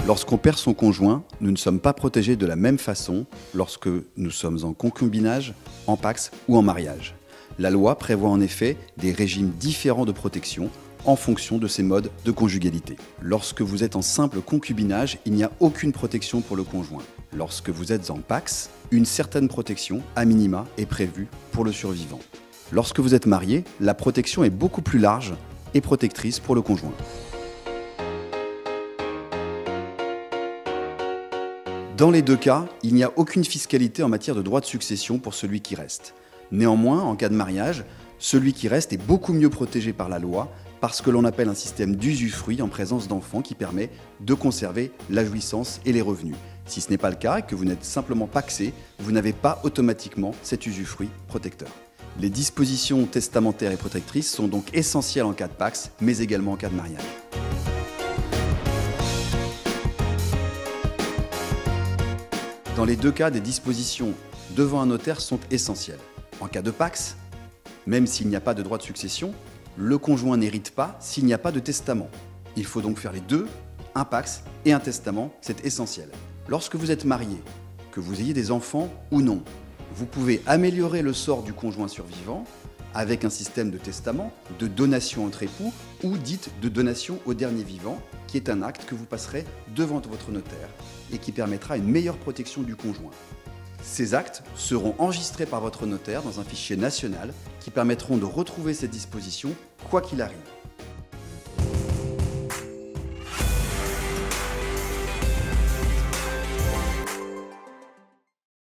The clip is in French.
Lorsqu'on perd son conjoint, nous ne sommes pas protégés de la même façon lorsque nous sommes en concubinage, en pax ou en mariage. La loi prévoit en effet des régimes différents de protection en fonction de ces modes de conjugalité. Lorsque vous êtes en simple concubinage, il n'y a aucune protection pour le conjoint. Lorsque vous êtes en pax, une certaine protection, à minima, est prévue pour le survivant. Lorsque vous êtes marié, la protection est beaucoup plus large et protectrice pour le conjoint. Dans les deux cas, il n'y a aucune fiscalité en matière de droit de succession pour celui qui reste. Néanmoins, en cas de mariage, celui qui reste est beaucoup mieux protégé par la loi parce que l'on appelle un système d'usufruit en présence d'enfants qui permet de conserver la jouissance et les revenus. Si ce n'est pas le cas et que vous n'êtes simplement pacsé, vous n'avez pas automatiquement cet usufruit protecteur. Les dispositions testamentaires et protectrices sont donc essentielles en cas de pax, mais également en cas de mariage. Dans les deux cas, des dispositions devant un notaire sont essentielles. En cas de pax, même s'il n'y a pas de droit de succession, le conjoint n'hérite pas s'il n'y a pas de testament. Il faut donc faire les deux, un pax et un testament, c'est essentiel. Lorsque vous êtes marié, que vous ayez des enfants ou non, vous pouvez améliorer le sort du conjoint survivant avec un système de testament, de donation entre époux ou dite de donation au dernier vivant, qui est un acte que vous passerez devant votre notaire et qui permettra une meilleure protection du conjoint. Ces actes seront enregistrés par votre notaire dans un fichier national qui permettront de retrouver ces dispositions quoi qu'il arrive.